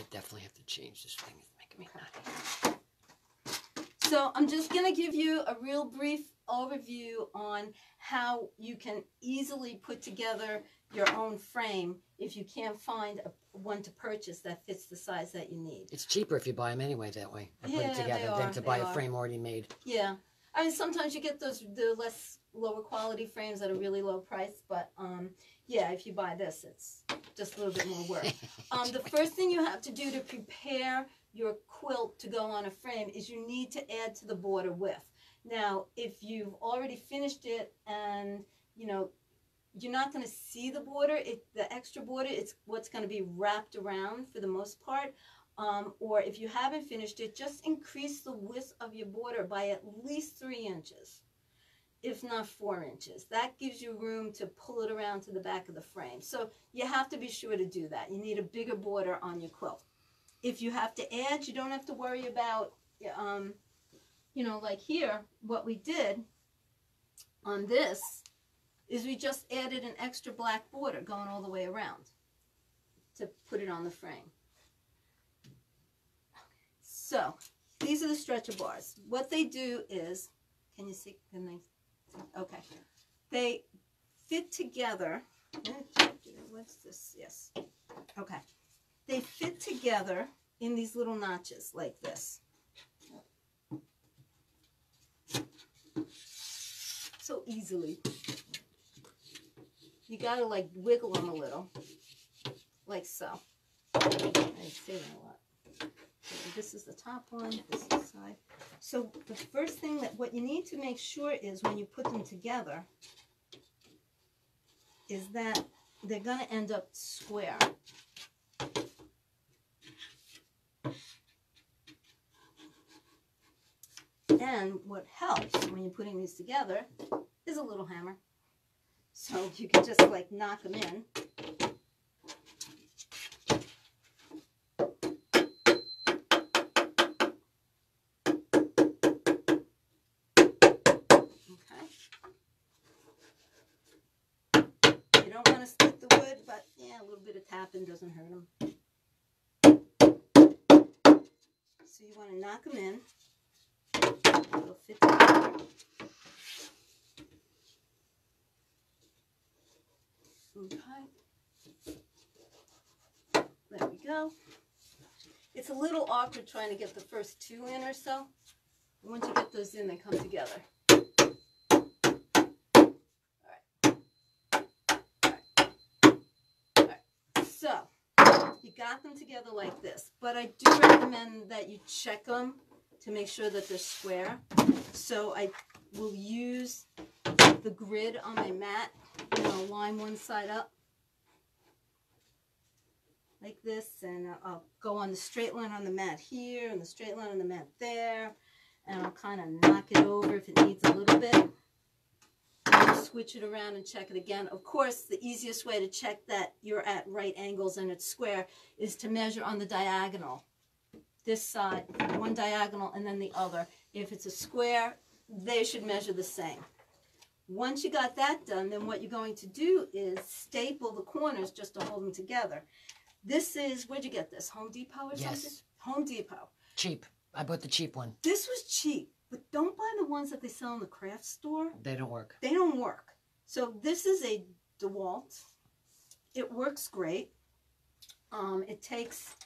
I definitely have to change this thing. It's making me nutty. So I'm just going to give you a real brief overview on how you can easily put together your own frame if you can't find one to purchase that fits the size that you need. It's cheaper if you buy them anyway that way. And put it together than to buy a frame already made. Yeah. I mean, sometimes you get the lower quality frames at a really low price, but yeah, if you buy this, it's just a little bit more work. The first thing you have to do to prepare your quilt to go on a frame is you need to add to the border width. Now, if you've already finished it and, you know, you're not going to see the border, the extra border, it's what's going to be wrapped around for the most part. Or if you haven't finished it, just increase the width of your border by at least 3 inches, if not 4 inches. That gives you room to pull it around to the back of the frame. So you have to be sure to do that. You need a bigger border on your quilt. If you have to add, you don't have to worry about, you know, like here, what we did on this is we just added an extra black border going all the way around to put it on the frame. So these are the stretcher bars. What they do is, can you see? Can they? Okay. They fit together. What's this? Yes. Okay. They fit together in these little notches like this. So easily. You gotta like wiggle them a little, like so. I say that a lot. This is the top one, this is the side. So the first thing what you need to make sure is when you put them together is that they're going to end up square. And what helps when you're putting these together is a little hammer. So you can just like knock them in. A little bit of tapping doesn't hurt them. So you want to knock them in. It'll fit together. Okay. There we go. It's a little awkward trying to get the first 2 in or so. Once you get those in, they come together. So, you got them together like this, but I do recommend that you check them to make sure that they're square. So I will use the grid on my mat, you know, line one side up like this, and I'll go on the straight line on the mat here and the straight line on the mat there, and I'll kind of knock it over if it needs a little bit. Switch it around and check it again. Of course, the easiest way to check that you're at right angles and it's square is to measure on the diagonal. This side, one diagonal, and then the other. If it's a square, they should measure the same. Once you got that done, then what you're going to do is staple the corners just to hold them together. This is, where'd you get this? Home Depot or something? Yes. Home Depot. Cheap. I bought the cheap one. This was cheap. But don't buy the ones that they sell in the craft store. They don't work. They don't work. So this is a DeWalt. It works great. It takes,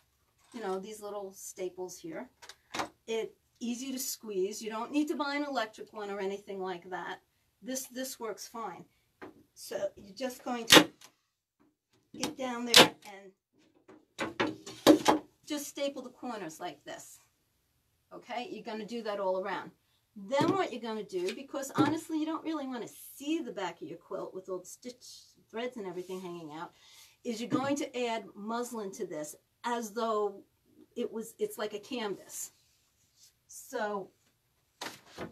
you know, these little staples here. It's easy to squeeze. You don't need to buy an electric one or anything like that. This works fine. So you're just going to get down there and just staple the corners like this. Okay, you're going to do that all around. Then what you're going to do, because honestly you don't really want to see the back of your quilt with all the stitch threads and everything hanging out, is you're going to add muslin to this as though it's like a canvas. So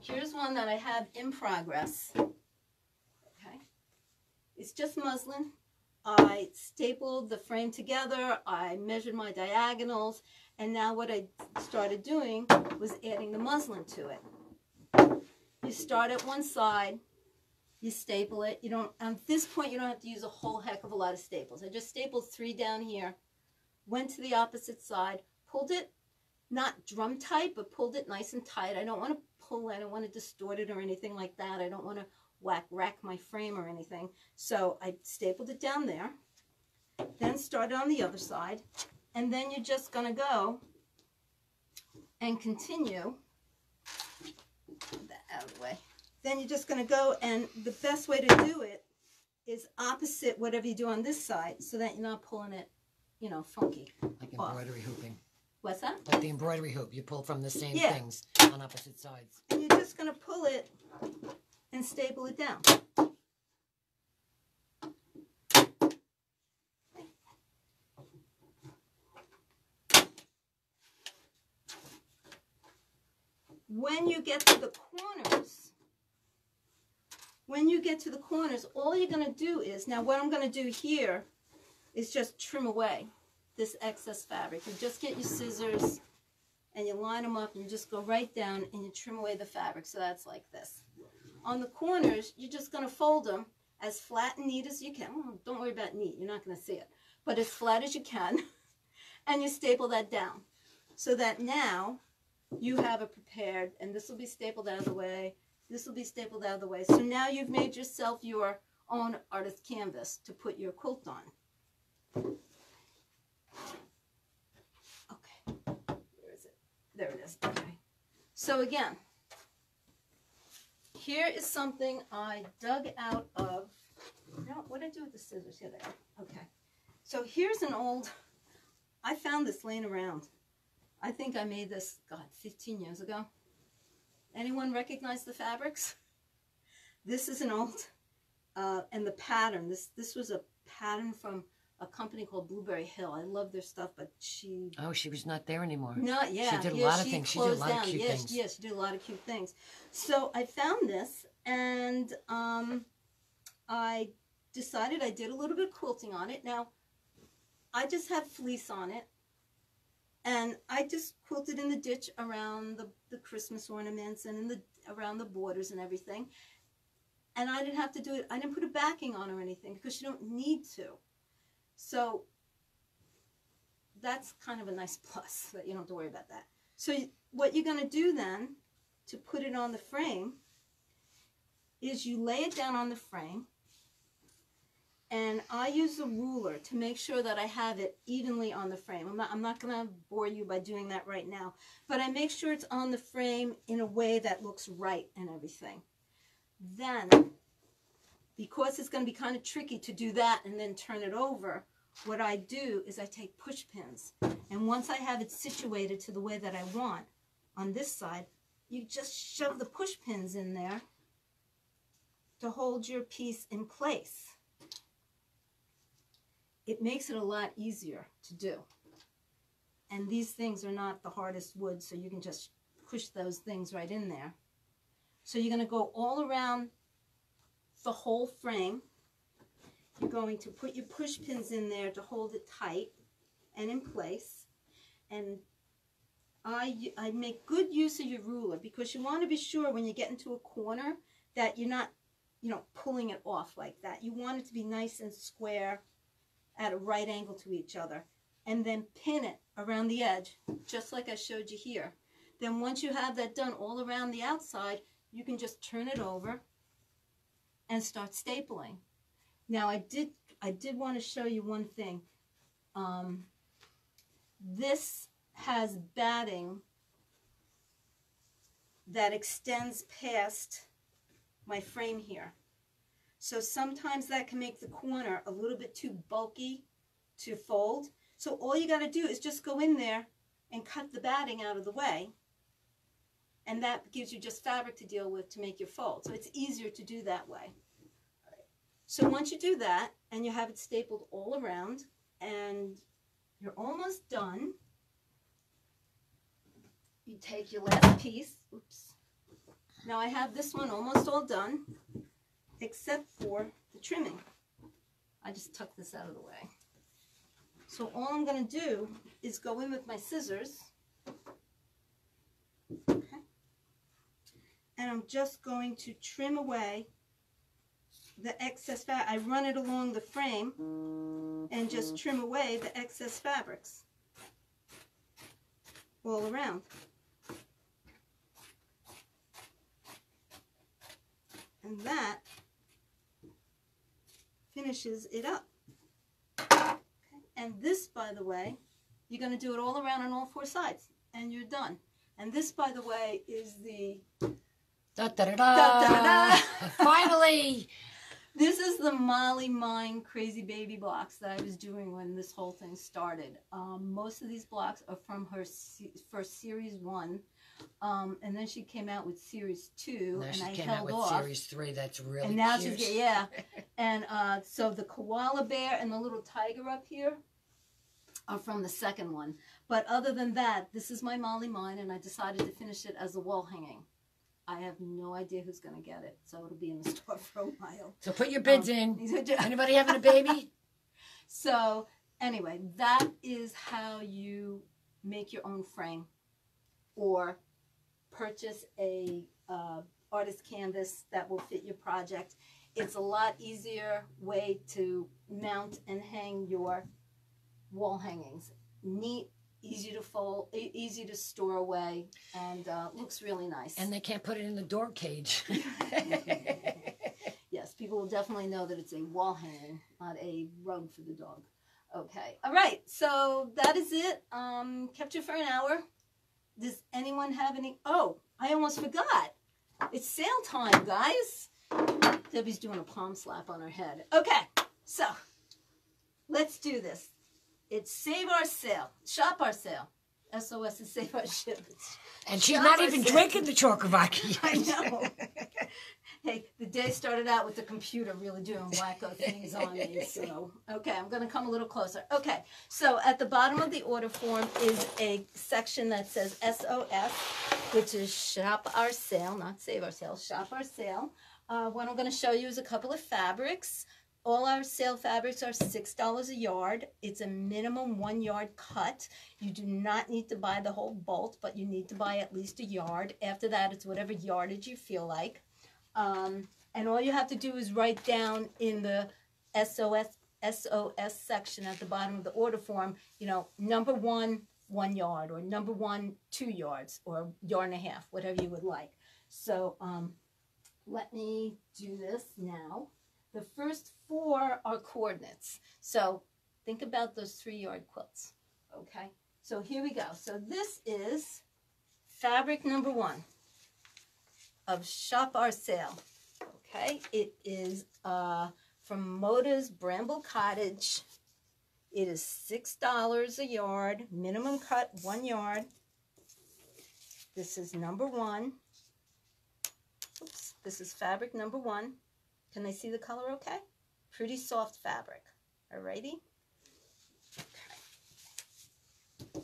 here's one that I have in progress. Okay, it's just muslin. I stapled the frame together, I measured my diagonals, and now what I started doing was adding the muslin to it. You start at one side, you staple it. You don't, at this point, you don't have to use a whole heck of a lot of staples. I just stapled 3 down here went to the opposite side, pulled it, not drum tight, but pulled it nice and tight. I don't want to pull it, I don't want to distort it or anything like that. I don't want to rack my frame or anything. So I stapled it down there, then started on the other side, and then you're just going to go and continue. Put that out of the way. Then you're just going to go, and the best way to do it is opposite whatever you do on this side, so that you're not pulling it, you know, funky. Like embroidery hooping. What's that? Like the embroidery hoop. You pull from the same things on opposite sides. And you're just going to pull it and staple it down. When you get to the corners, all you're going to do is, now what I'm going to do here is just trim away this excess fabric. You just get your scissors and you line them up and you just go right down and you trim away the fabric. So that's like this. On the corners, you're just going to fold them as flat and neat as you can. Oh, don't worry about neat, you're not going to see it. But as flat as you can. And you staple that down. So that now you have it prepared, and this will be stapled out of the way. This will be stapled out of the way. So now you've made yourself your own artist canvas to put your quilt on. Okay, where is it? There it is. Okay. So again, here is something I dug out of, no, what did I do with the scissors? Here they are. Okay. So here's an old, I found this laying around. I think I made this, God, 15 years ago. Anyone recognize the fabrics? This is an old, and the pattern, this was a pattern from a company called Blueberry Hill. I love their stuff, but she... Oh, she was not there anymore. No, yeah. She did a lot of things. She did a lot of cute things. Yes, she did a lot of cute things. So I found this, and I decided I did a little bit of quilting on it. Now, I just have fleece on it. And I just quilted in the ditch around the Christmas ornaments and around the borders and everything. And I didn't have to do it. I didn't put a backing on or anything because you don't need to. So that's kind of a nice plus that you don't have to worry about that. So what you're going to do then to put it on the frame is you lay it down on the frame. And I use a ruler to make sure that I have it evenly on the frame. I'm not going to bore you by doing that right now. But I make sure it's on the frame in a way that looks right and everything. Then, because it's going to be kind of tricky to do that and then turn it over, what I do is I take push pins. And once I have it situated to the way that I want on this side, you just shove the push pins in there to hold your piece in place. It makes it a lot easier to do. And these things are not the hardest wood, so you can just push those things right in there. So you're going to go all around the whole frame. You're going to put your push pins in there to hold it tight and in place. And I make good use of your ruler because you want to be sure when you get into a corner that you're not, pulling it off like that. You want it to be nice and square at a right angle to each other, and then pin it around the edge, just like I showed you here. Then once you have that done all around the outside, you can just turn it over and start stapling. Now I did want to show you one thing. This has batting that extends past my frame here. So sometimes that can make the corner a little bit too bulky to fold. So all you got to do is just go in there and cut the batting out of the way. And that gives you just fabric to deal with to make your fold. So it's easier to do that way. All right. So once you do that and you have it stapled all around and you're almost done, you take your last piece. Oops. Now I have this one almost all done, except for the trimming. I just tucked this out of the way. So all I'm going to do is go in with my scissors. Okay. And I'm just going to trim away the excess fabric. I run it along the frame and just trim away the excess fabrics all around. And that finishes it up. Okay. And this, by the way, you're going to do it all around on all four sides, and you're done. And this, by the way, is the... Da, da, da, da. Da, da, da. Finally! This is the Molly Mine Crazy Baby blocks that I was doing when this whole thing started. Most of these blocks are from her first Series 1. And then she came out with Series 2. Now and she I came held out with off. Series 3. That's really and now cute. She's, yeah. And so the koala bear and the little tiger up here are from the second one. But other than that, this is my Molly Mine, and I decided to finish it as a wall hanging. I have no idea who's going to get it, so it'll be in the store for a while. So put your bids in. Anybody having a baby? So anyway, that is how you make your own frame or purchase a artist canvas that will fit your project. It's a lot easier way to mount and hang your wall hangings. Neat, easy to fold, easy to store away, and looks really nice. And they can't put it in the door cage. Yes, people will definitely know that it's a wall hanging, not a rug for the dog. Okay, all right, so that is it. Kept you for an hour. Does anyone have any? Oh, I almost forgot. It's sale time, guys. Debbie's doing a palm slap on her head. Okay, so let's do this. It's Save Our Sale, Shop Our Sale. SOS is Save Our Ship. And she's not even drinking the Chocovaki. I know. Hey, the day started out with the computer really doing wacko things on me. So, okay, I'm going to come a little closer. Okay, so at the bottom of the order form is a section that says SOS, which is Shop Our Sale, not Save Our Sale, Shop Our Sale. What I'm going to show you is a couple of fabrics. All our sale fabrics are $6 a yard. It's a minimum 1 yard cut. You do not need to buy the whole bolt, but you need to buy at least a yard. After that, it's whatever yardage you feel like. And all you have to do is write down in the SOS section at the bottom of the order form, you know, number 1, 1 yard, or number 1, 2 yards, or yard and a half, whatever you would like. So let me do this now. The first 4 are coordinates. So think about those 3 yard quilts. Okay, so here we go. So this is fabric number 1 of Shop Our Sale. Okay, it is from Moda's Bramble Cottage. It is $6 a yard, minimum cut 1 yard. This is number 1. Oops, this is fabric number 1. Can they see the color okay? Pretty soft fabric. Alrighty. Okay.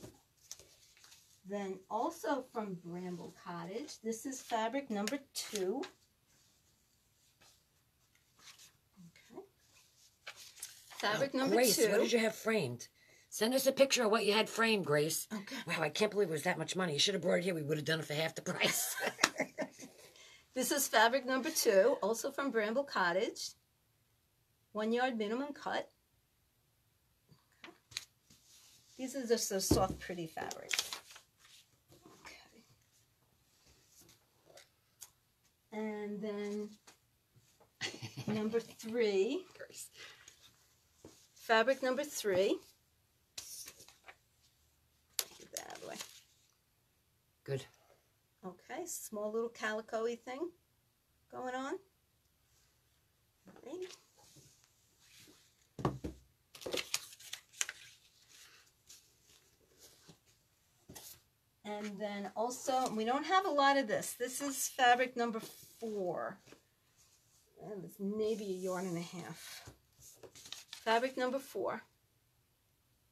Then also from Bramble Cottage, this is fabric number 2. Okay. Fabric number Grace, 2. what did you have framed? Send us a picture of what you had framed, Grace. Okay. Wow, I can't believe it was that much money. You should have brought it here. We would have done it for half the price. This is fabric number 2, also from Bramble Cottage. 1 yard minimum cut. Okay. These are just those soft, pretty fabrics. Okay. And then number 3. Fabric number 3. Get that out of the way. Good. Okay, small little calico-y thing going on. Okay. And then also, we don't have a lot of this. This is fabric number 4. And it's maybe a yard and a half. Fabric number 4.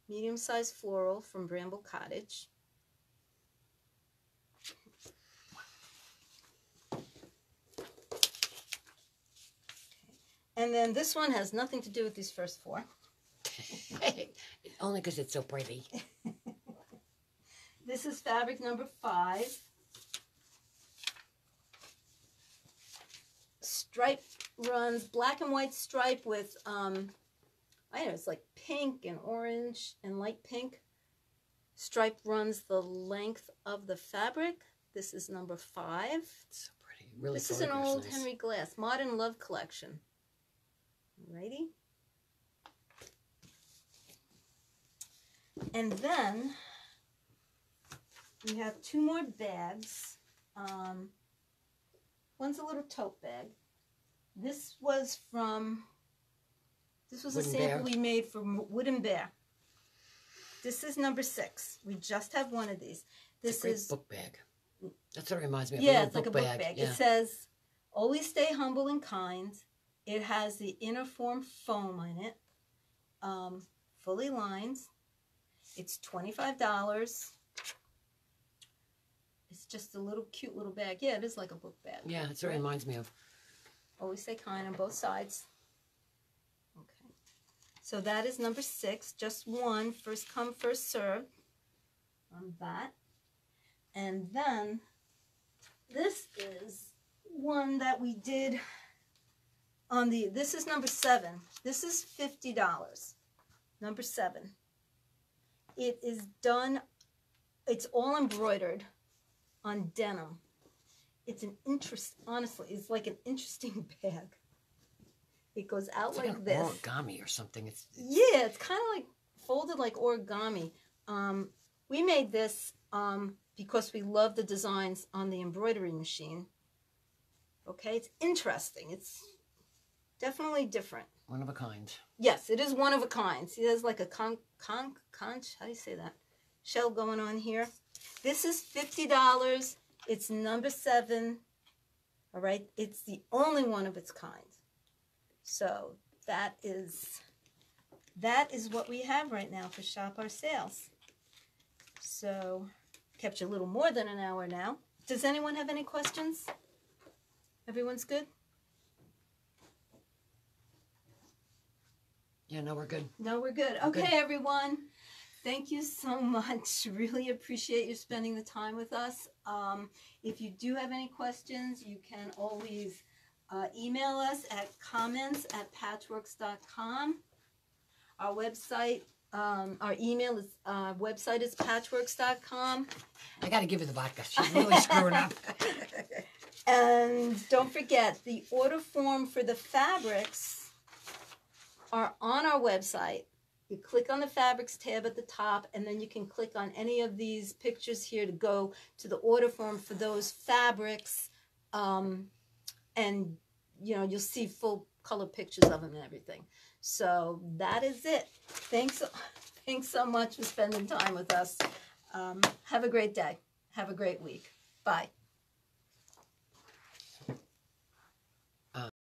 Medium-sized floral from Bramble Cottage. And then this one has nothing to do with these first 4. Only because it's so pretty. This is fabric number 5. Striped runs black and white stripe with, I don't know, it's like pink and orange and light pink. Stripe runs the length of the fabric. This is number 5. It's so pretty. Really, this is an old Henry Glass Modern Love collection. Alrighty. And then we have 2 more bags. One's a little tote bag. This was a sample we made for Wooden Bear. This is number 6. We just have one of these. This is book bag. That's what it reminds me of. Yeah, it's like a book bag. Yeah. It says, "Always stay humble and kind." It has the inner form foam in it, fully lined. It's $25. It's just a little cute little bag. Yeah, it is like a book bag. Yeah, that's what it reminds me of. Always stay kind on both sides. Okay. So that is number 6. Just one. First come, first served on that. And then this is one that we did on the, this is number 7. This is $50. Number 7. It is done, it's all embroidered on denim. It's an honestly, it's like an interesting bag. It goes out it's like this. Origami or something. Yeah, it's kind of like folded like origami. We made this because we love the designs on the embroidery machine. Okay, it's interesting. It's definitely different. One of a kind. Yes, it is one of a kind. See, there's like a conch, how do you say that? Shell going on here. This is $50. It's number 7. All right, it's the only one of its kind. So that is what we have right now for Shop Our Sales. So kept you a little more than an hour now. Does anyone have any questions? Everyone's good? Yeah, no, we're good. No, we're good. Okay, everyone. Thank you so much. Really appreciate you spending the time with us. If you do have any questions, you can always email us at comments@patchworks.com. Our website, our email is, website is patchworks.com. I got to give her the vodka. She's really screwing up. And don't forget, the order form for the fabrics are on our website. You click on the fabrics tab at the top, and then you can click on any of these pictures here to go to the order form for those fabrics. And, you know, you'll see full color pictures of them and everything. So that is it. Thanks so much for spending time with us. Have a great day. Have a great week. Bye.